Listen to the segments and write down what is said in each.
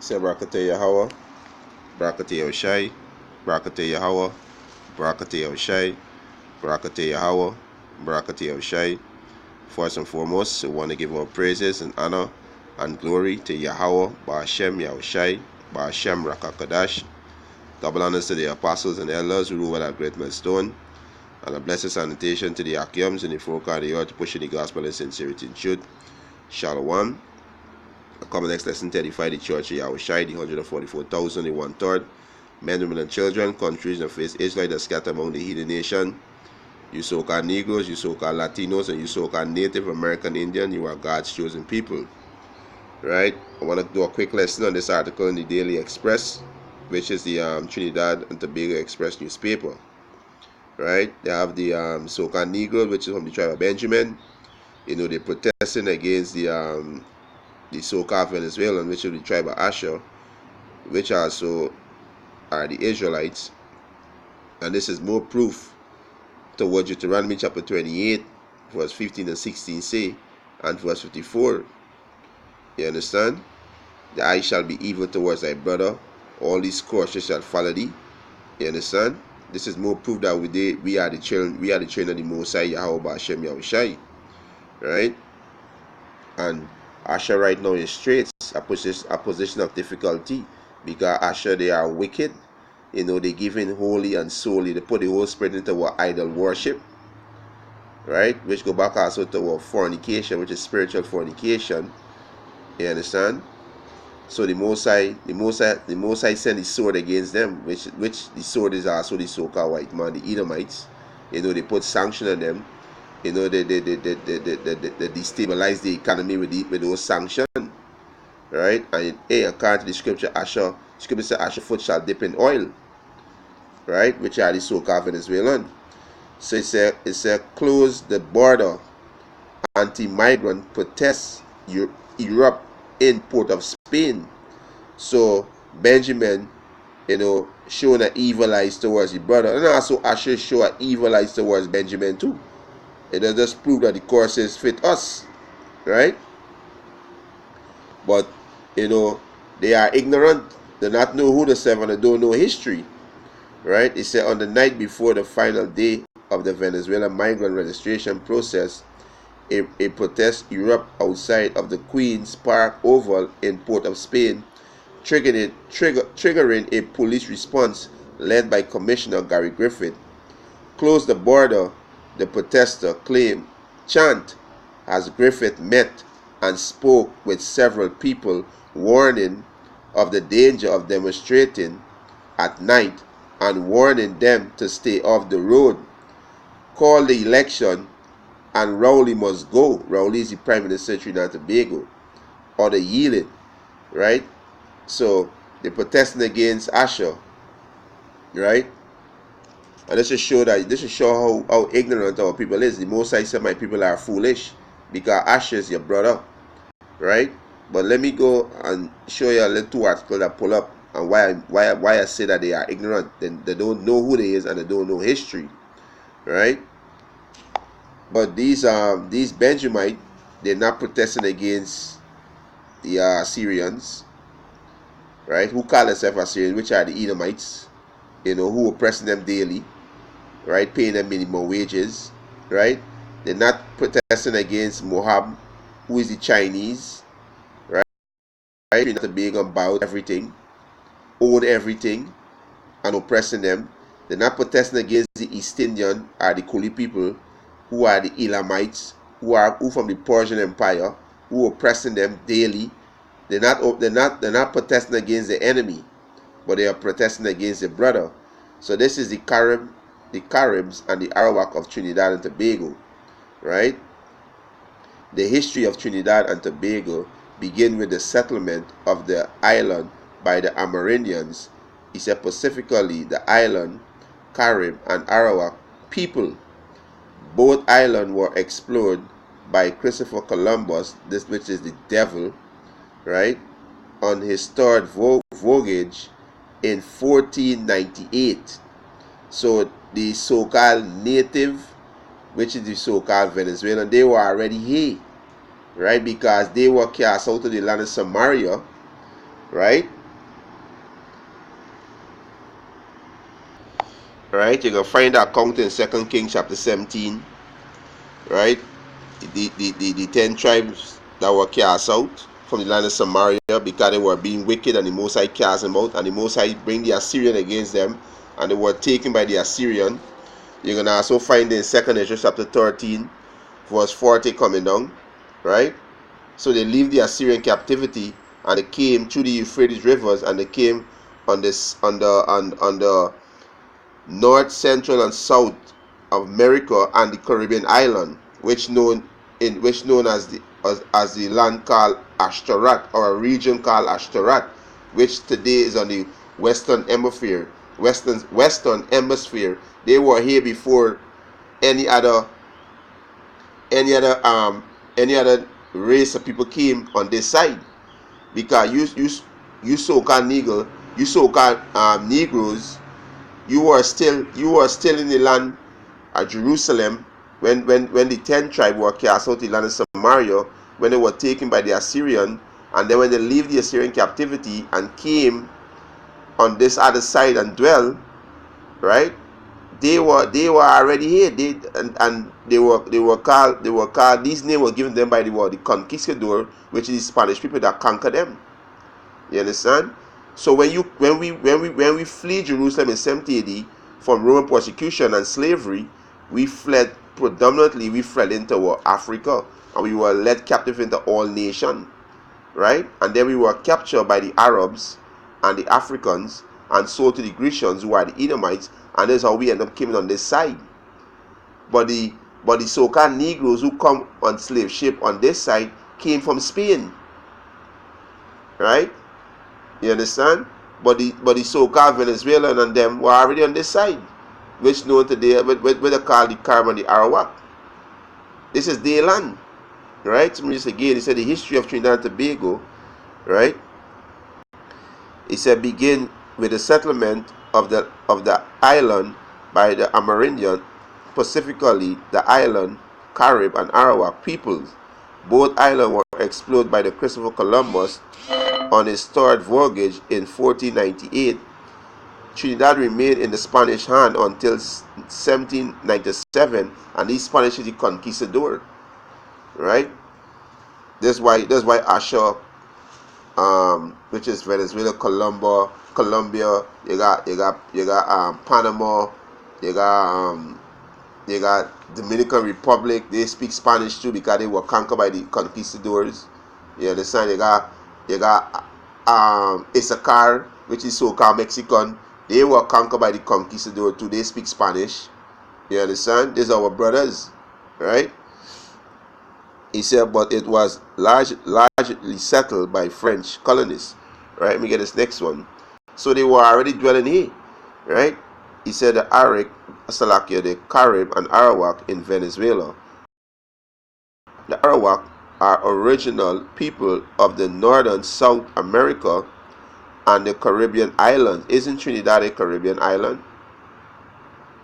Say Barakate Yahweh, Barakate Yoshai, Barakate Yahweh, Barakate Yoshai, Barakate Yahweh, Barakate Yoshai. First and foremost, we want to give our praises and honor and glory to Yahweh, Ba'ashem Yahushai, Ba'ashem Rakakadash. Double honors to the apostles and elders who rule with that great millstone, and a blessed sanitation to the Akiums and the folk of the earth pushing the gospel in sincerity and truth. Shalom. A common next lesson to edify the church of Yahushai, the 144,000, the 1/3, men, women, and children, countries and face Israel that scatter among the heathen nation. You so-called Negroes, you so-called Latinos, and you so-called Native American Indian, you are God's chosen people. Right? I want to do a quick lesson on this article in the Daily Express, which is the Trinidad and Tobago Express newspaper. Right? They have the so-called Negroes, which is from the tribe of Benjamin. You know, they're protesting against the so-called Venezuelan, which is the tribe of Asher, which also are the Israelites. And this is more proof to what Deuteronomy chapter 28, verse 15 and 16 say, and verse 54. You understand? The eye shall be evil towards thy brother, all these curses shall follow thee. You understand? This is more proof that we are the children of the Most High Yahweh Ba'ashem Yahushai. Right? And Asher right now is straight, a position of difficulty, because Asher, they are wicked. You know, they give in wholly and solely. They put the whole spirit into our idol worship, right? Which go back also to our fornication, which is spiritual fornication. You understand? So the Most High sent the sword against them, which the sword is also the so-called white man, the Edomites. You know, they put sanction on them. You know, they destabilize the economy with those sanctions, right? And according to the scripture says Asher foot shall dip in oil, right? Which are the so-called Venezuelan. So it said close the border. Anti-migrant protests erupt in port of Spain. So Benjamin, you know, showing an evil eyes towards his brother, and also Asher show an evil eyes towards Benjamin too. It does just prove that the courses fit us, right? But, you know, they are ignorant. They not know who the seven, they don't know history, right? It said on the night before the final day of the Venezuela migrant registration process, a protest erupted outside of the Queen's Park Oval in Port of Spain, triggering a police response led by Commissioner Gary Griffith. Close the border, the protester claimed chant as Griffith met and spoke with several people, warning of the danger of demonstrating at night and warning them to stay off the road. Call the election and Rowley must go. Rowley is the Prime Minister of Trinidad and Tobago, or the yield it, right? So they're protesting against Asher, right? And this should show how ignorant our people is. The Most High said my people are foolish because Asher is your brother, right? But let me go and show you a little two article that pull up and why I say that they are ignorant. Then they don't know who they is and they don't know history, right? But these Benjamite, they're not protesting against the Assyrians, right? Who call themselves Assyrians, which are the Edomites, you know, who oppressing them daily, right? Paying them minimum wages, right? They're not protesting against Moab, who is the Chinese, right? You're not being about everything, own everything, and oppressing them. They're not protesting against the East Indian or the Kuli people, who are the Elamites, who from the Persian Empire, who oppressing them daily. They're not protesting against the enemy, but they are protesting against the brother. So this is the Caribs and the Arawak of Trinidad and Tobago, right? The history of Trinidad and Tobago begin with the settlement of the island by the Amerindians. He said specifically the island, Carib and Arawak people. Both islands were explored by Christopher Columbus, which is the devil, right, on his third voyage in 1498. So the so-called native, which is the so-called Venezuelan, they were already here, right, because they were cast out of the land of Samaria, right? Right? You're gonna find that account in 2 Kings chapter 17, right? The 10 tribes that were cast out from the land of Samaria because they were being wicked, and the Most High cast them out, and the Most High bring the Assyrian against them, and they were taken by the Assyrian. You're gonna also find in 2 Ezra chapter 13, verse 40 coming down, right? So they leave the Assyrian captivity, and they came through the Euphrates rivers, and they came on the north, central, and south of America and the Caribbean island, which known as the land called Ashtaroth, or a region called Ashtaroth, which today is on the western hemisphere. Western hemisphere. They were here before any other any other um any other race of people came on this side, because you so-called Negroes, you are still in the land of Jerusalem when the 10 tribe were cast out the land of Samaria, when they were taken by the Assyrian, and then when they leave the Assyrian captivity and came on this other side and dwell, right? They were already here. They were called, these names were given them by the conquistador, which is the Spanish people that conquered them. You understand? So when we flee Jerusalem in 70 AD from Roman persecution and slavery, we fled into Africa, and we were led captive into all nations, right? And then we were captured by the Arabs and the Africans and sold to the Grecians, who are the Edomites, and that's how we end up coming on this side. But the so-called Negroes who come on slave ship on this side came from Spain, right? You understand? But the so-called Venezuelan and them were already on this side, which known today, what they call the Caribbean, the Arawak. This is their land, right? So just again, he said the history of Trinidad and Tobago, right? He said begin with the settlement of the island by the Amerindian, specifically the island, Carib, and Arawak peoples. Both islands were explored by the Christopher Columbus on his third voyage in 1498. Trinidad remained in the Spanish hand until 1797, and these Spanish is the conquistador, right? That's why Asha, which is Venezuela, Colombia, you got Panama, you got Dominican Republic. They speak Spanish too because they were conquered by the conquistadors. You understand? You got Issacar, which is so-called Mexican. They were conquered by the conquistador too. They speak Spanish. You understand? These are our brothers, right? He said, but it was largely settled by French colonists, right? Let me get this next one. So they were already dwelling here, right? He said the the Carib, and Arawak in Venezuela. The Arawak are original people of the northern South America and the Caribbean islands. Isn't Trinidad a Caribbean island?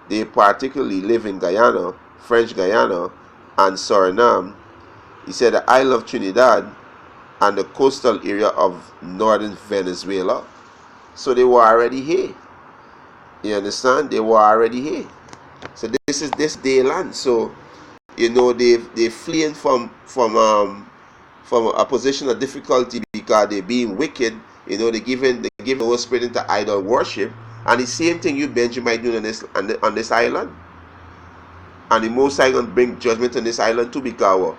They particularly live in Guyana, French Guyana, and Suriname. He said the island of Trinidad and the coastal area of northern Venezuela. So they were already here. You understand? They were already here. So this is their land. So they fleeing from a position of difficulty because they're being wicked. They giving the spirit into idol worship, and the same thing you Benjamin doing on this island. And the Most High gonna bring judgment on this island too, because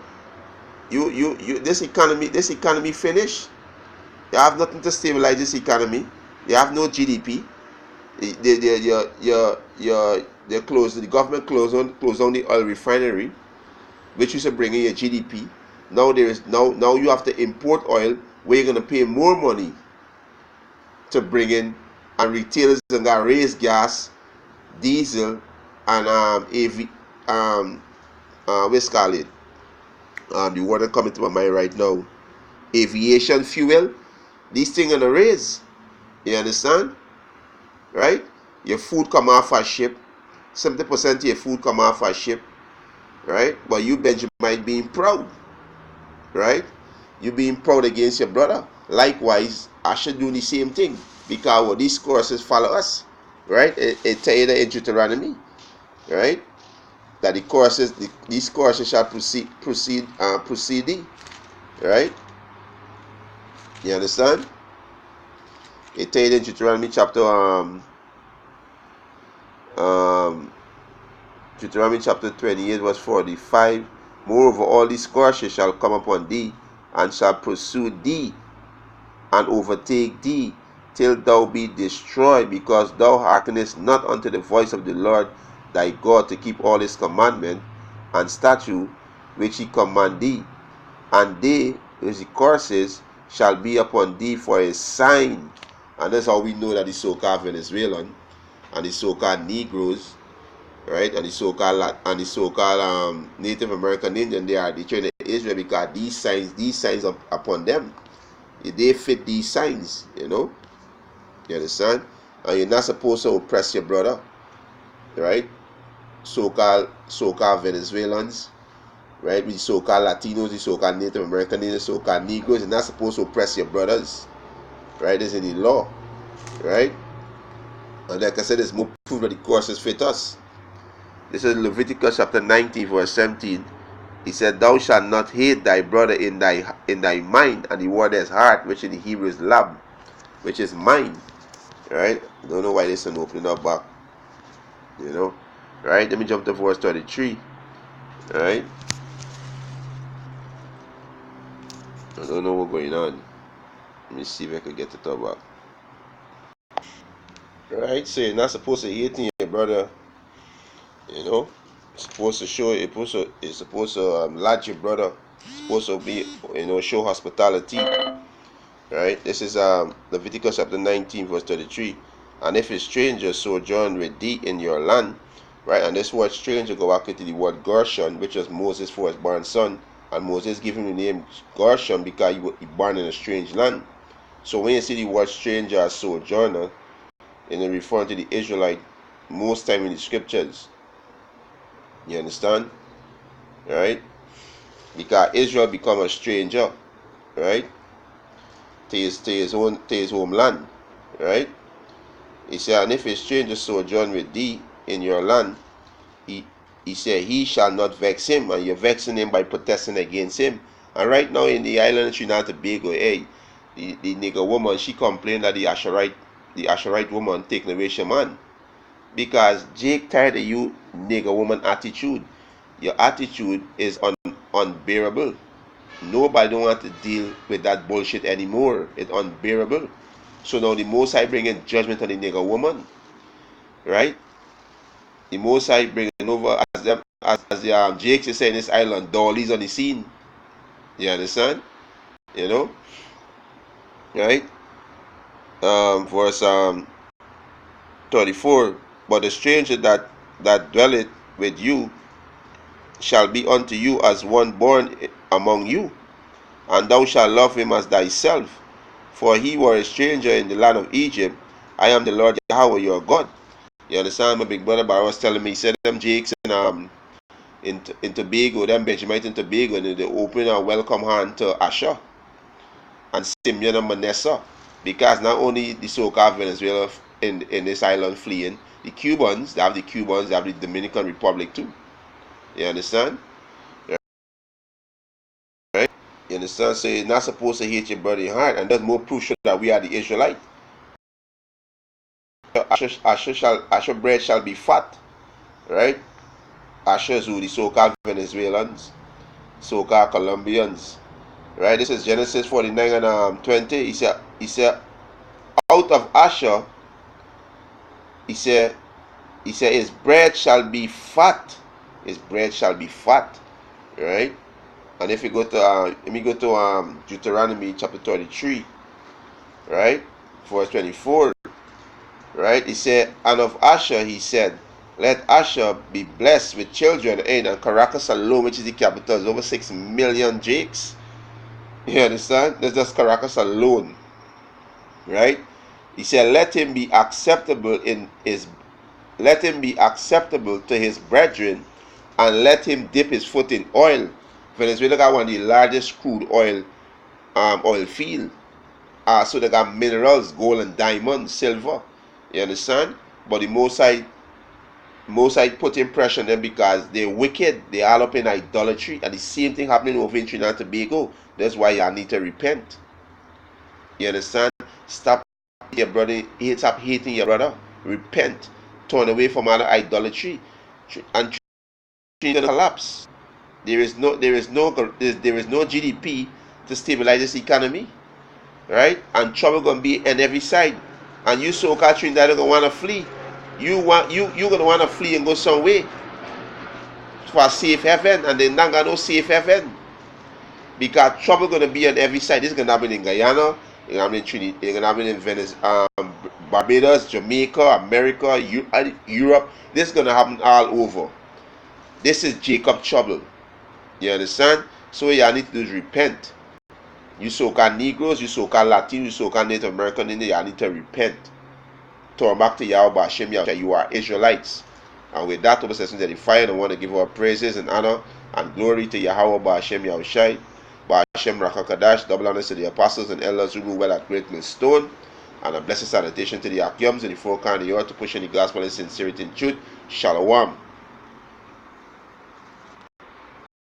this economy finished. You have nothing to stabilize this economy. You have no GDP. They closed. The government closed on the oil refinery, which used to bring in your GDP. Now you have to import oil, where you're gonna pay more money to bring in, and retailers are gonna raise gas, diesel, and what's called it? The word that coming to my mind right now, aviation fuel. These things gonna raise. You understand? Right? Your food come off a ship. 70% of your food come off a ship. Right? But you Benjamin being proud. Right? You being proud against your brother. Likewise, I should do the same thing because what these courses follow us, right? It tell you that in Deuteronomy, right? That these courses shall proceed thee, right? You understand? It tell you in Deuteronomy um Deuteronomy chapter 28 verse 45. Moreover, all these courses shall come upon thee, and shall pursue thee, and overtake thee, till thou be destroyed, because thou hearkenest not unto the voice of the Lord thy God, to keep all his commandment and statute which he command thee. And they, which the curses, shall be upon thee for a sign. And that's how we know that the so-called Venezuelan and the so-called Negroes, right, and the so-called Native American Indian, they are the children of Israel, because these signs upon them. They fit these signs, you understand? And you're not supposed to oppress your brother, right? So-called Venezuelans, right? The so-called Latinos, the so-called Native American Indians, so-called Negroes, you're not supposed to oppress your brothers, right? This is in the law, right? And like I said, there's more proof that the courses fit us. This is Leviticus chapter 19, verse 17. He said, "Thou shalt not hate thy brother in thy mind," and the word is heart, which in the Hebrew is lab, which is mind. Right? Don't know why this one opening up back. Right? Let me jump to verse 33. Right? I don't know what's going on. Let me see if I can get it up back. Right? So you're not supposed to hate your brother. It's supposed to show. It's supposed to lodge your brother. It's supposed to be, show hospitality. Right? This is Leviticus chapter 19, verse 33. "And if a stranger sojourn with thee in your land," right? And this word stranger go back into the word Gershon, which was Moses' firstborn son. And Moses gave him the name Gershon because he was born in a strange land. So when you see the word stranger or sojourner, referring to the Israelite most time in the scriptures. You understand? Right? Because Israel become a stranger, right? To his homeland, right? He said, "And if a stranger sojourn with thee in your land," he said, "he shall not vex him," and you're vexing him by protesting against him. And right now in the island of Trinidad and Tobago, the nigger woman, she complained that the Asherite woman taking away her man. Because Jake tired of you nigger woman attitude. Your attitude is unbearable. Nobody don't want to deal with that bullshit anymore. It's unbearable. So now the Most High bringing judgment on the nigger woman, right? The Most High bringing over as Jake is saying, this island, dollies on the scene. You understand? Right? Verse 34. "But the stranger that dwelleth with you shall be unto you as one born among you, and thou shalt love him as thyself. For he were a stranger in the land of Egypt. I am the Lord Yahweh your God." You understand? My big brother Barry was telling me, he said them Jakes in Tobago, them Benjamin in Tobago, and they open a welcome hand to Asher and Simeon and Manasseh, because not only the so-called Venezuela in this island fleeing, they have the Dominican Republic too. You understand? Right? You understand? So you're not supposed to hate your brother in heart, and that's more proof that we are the Israelite. Asher bread shall be fat, right? Asher's who the so-called Venezuelans, so-called Colombians, right? This is Genesis 49 and 20. He said, out of Asher, he said, his bread shall be fat. His bread shall be fat, right? And if you go to, let me go to Deuteronomy chapter 33, right? Verse 24, right? He said, "And of Asher, he said, let Asher be blessed with children." And Caracas alone, which is the capital, is over 6 million Jakes. You understand? That's just Caracas alone, right? He said, let him be acceptable to his brethren, and let him dip his foot in oil. Venezuela got one of the largest crude oil field, So they got minerals, gold and diamond, silver. You understand? But the Most High put impression on them because they're wicked. They all up in idolatry. And the same thing happening over in Trinidad and Tobago. That's why y'all need to repent. You understand? Stop your brother. Stop hating your brother. Repent. Turn away from all idolatry. And Trinidad gonna collapse. There is no GDP to stabilize this economy. Right? And trouble gonna be on every side. And you so-called Trinidad are gonna wanna flee. You're gonna wanna flee and go somewhere for a safe haven, and they not got no safe haven because trouble gonna be on every side. This is gonna happen in Guyana, it's gonna happen in Trinidad, it's gonna happen in Barbados, Jamaica, America, Europe. This is gonna happen all over. This is Jacob trouble. You understand? So what y'all need to do is repent. You so-called Negroes, you so-called Latinos, you so-called Native American Indians, y'all need to repent. Turn back to Yahweh Hashem Yahweh. You are Israelites. And with that, Thomas says, Edification, I want to give our praises and honor and glory to Yahweh Hashem Yahushai, Hashem Rakakadash, double honors to the apostles and elders who moved well at Great Millstone, and a blessed salutation to the Akyams and the four kind of the earth to push in the gospel in sincerity and truth. Shalom.